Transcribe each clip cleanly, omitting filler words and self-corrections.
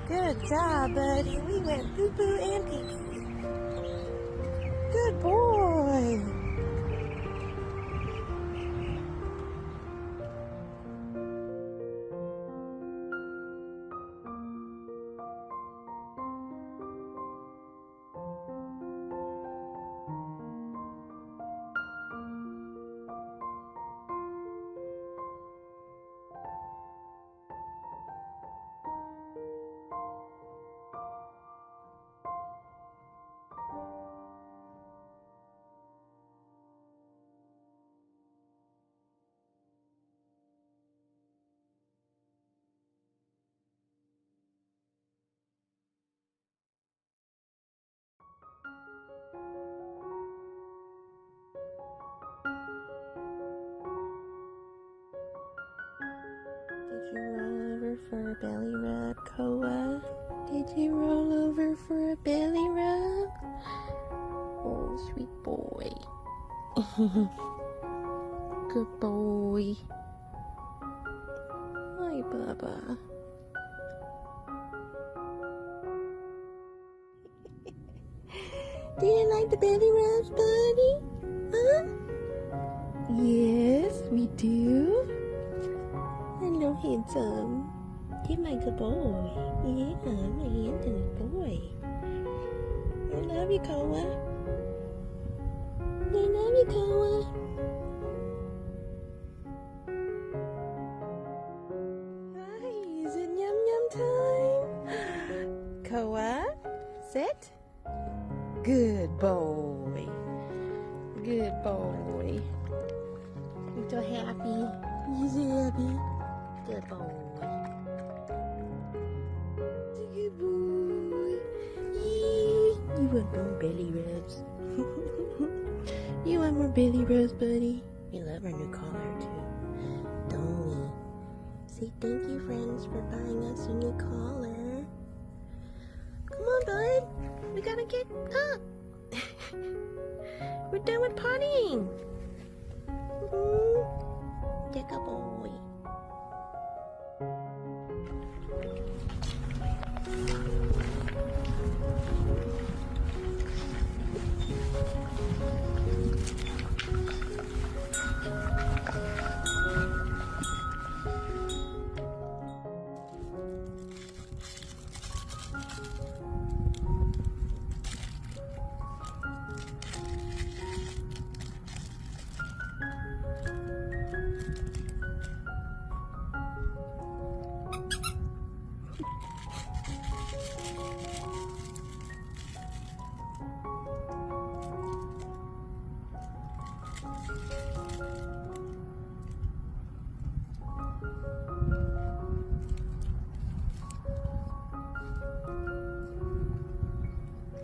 Good job, buddy. We went poo-poo and pee-pee. Good boy. Did you roll over for a belly rub, Koa? Did you roll over for a belly rub? Oh, sweet boy. Good boy. Hi, Bubba. Do you like the belly rubs, buddy? Huh? Yes, we do. Hello, handsome. You're my good boy. Yeah, my handsome boy. I love you, Koa. I love you, Koa. Hi, is it yum yum time? Koa, sit. Good boy. Good boy. You so happy. You so happy. Good boy. Good boy. Yeah. You want more belly rubs? You want more belly rubs, buddy? We love our new collar too, don't we? Say thank you, friends, for buying us a new collar. Come on, bud. We gotta get up. We're done with pottying. Take a boy.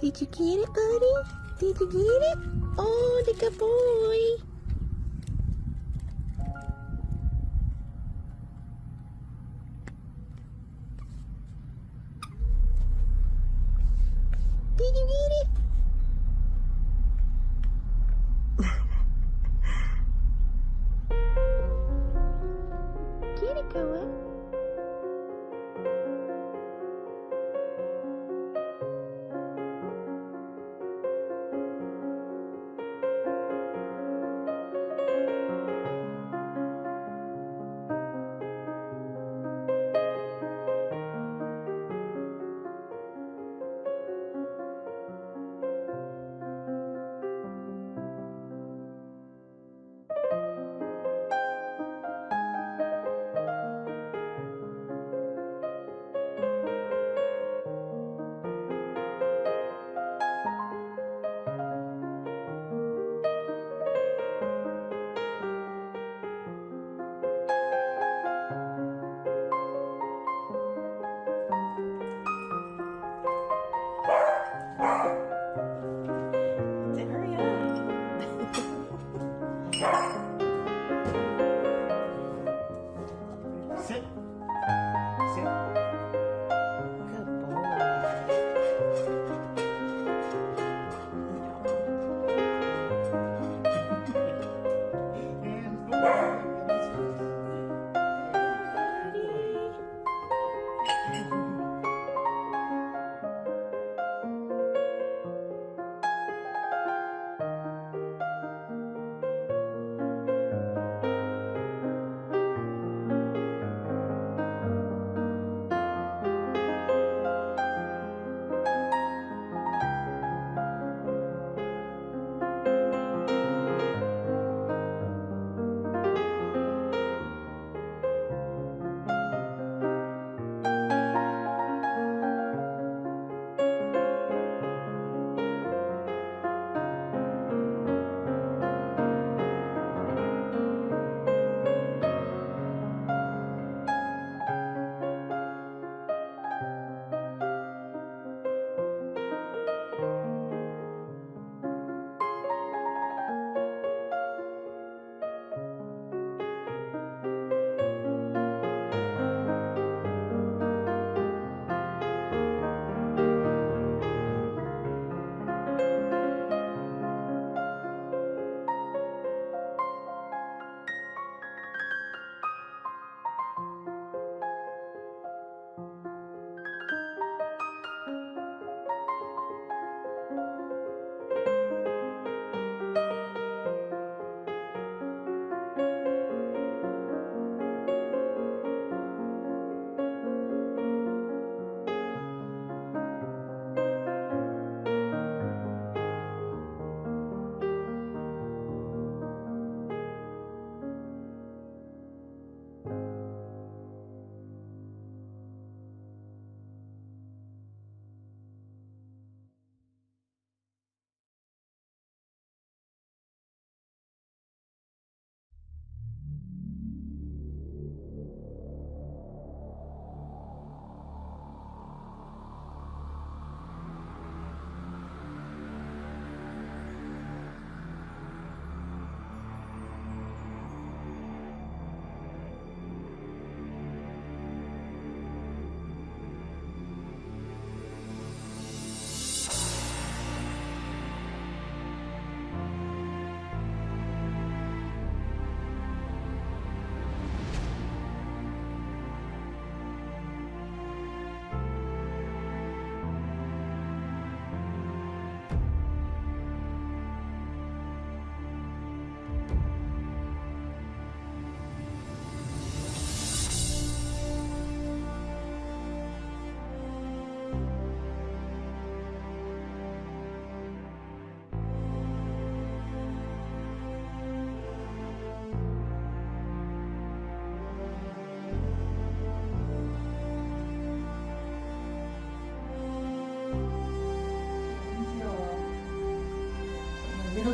Did you get it, buddy? Did you get it? Oh, the good boy. Did you get it? Get it, Koa.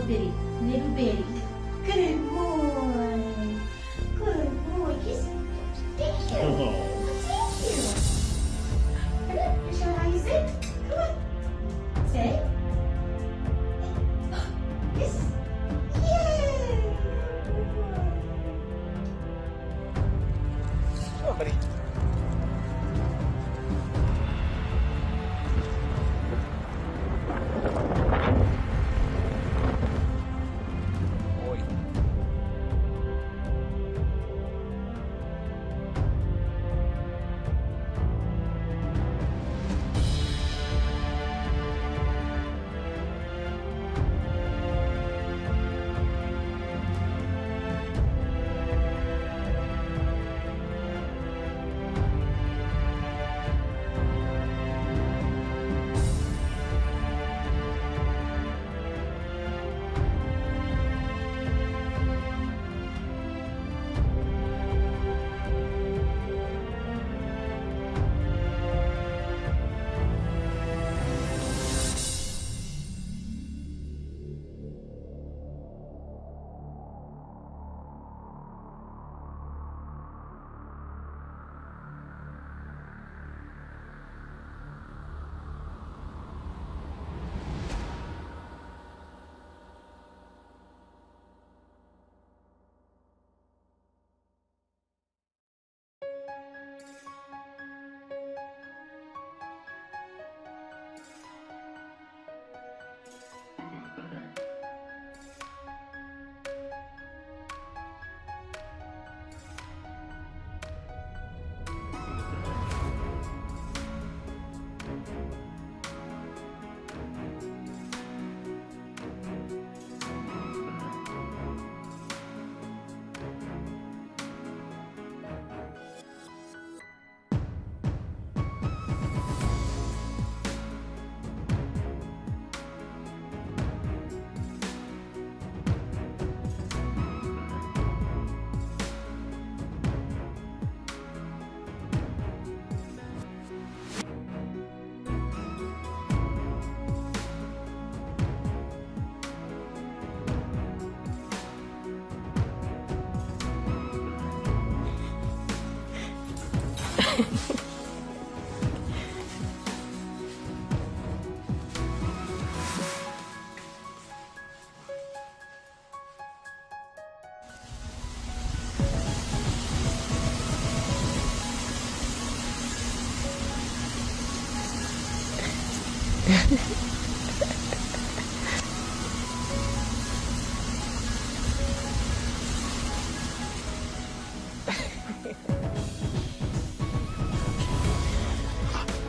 bitty. Little bitty. Good boy. Good boy. Kiss him. Thank you. Thank you. Come on. You show how you sit. Come on. Say. Yes. Yay. Come on, buddy. Boy.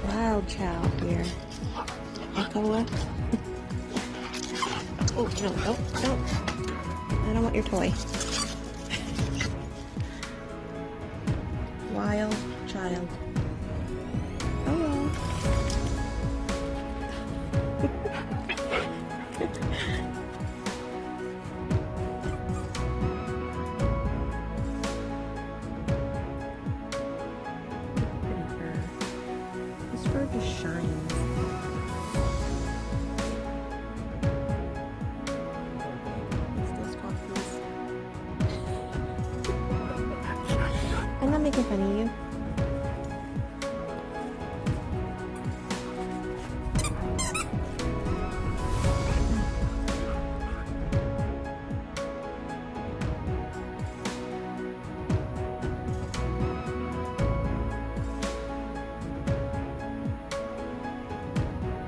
Wild child here. Echoa. Oh, no, don't. I don't want your toy. Wild child. Hello. This fur just shines. I'm not making fun of you.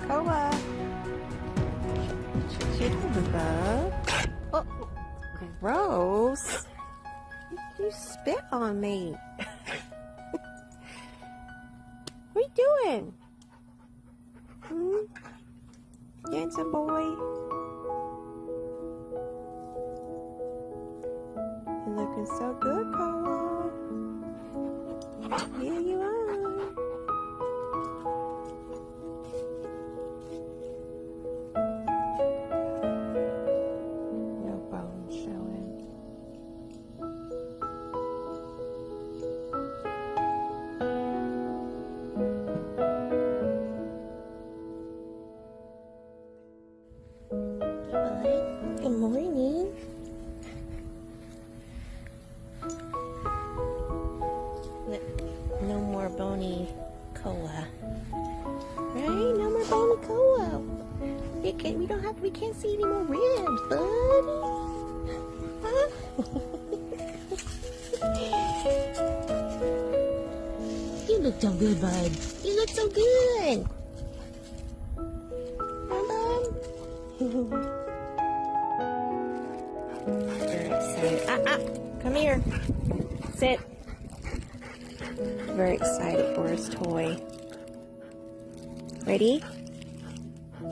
Koa. Sit on the bug. Oh, gross. You spit on me. What are you doing? Dancing boy. You're looking so good, Koa. Here you are. No bones showing. Good bony koa. Right? No more bony koa. We can't see any more ribs, buddy. Huh? You look so good, bud. You look so good. Huh, bud? Very excited. Come here. Sit. Very excited for his toy. Ready?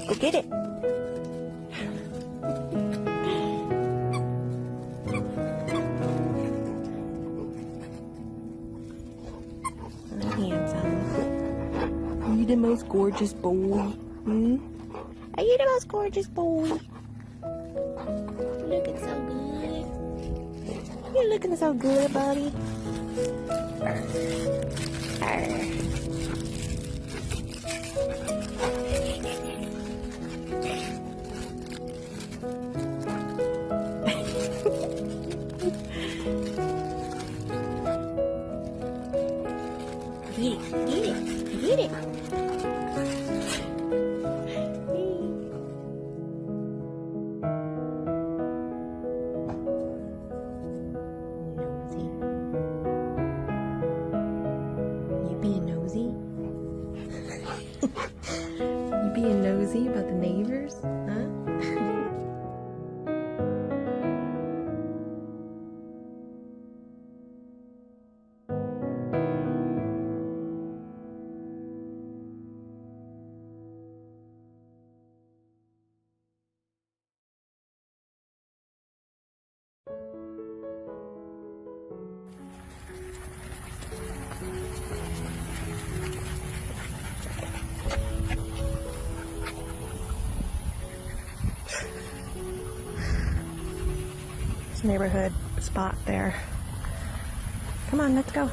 Go get it. Handsome. Are you the most gorgeous boy? Hmm? Are you the most gorgeous boy? Looking so good. You're looking so good, buddy. Arr. Get it. Nosy. You being nosy? You being nosy about the neighbors? Huh? Neighborhood spot there. Come on, let's go.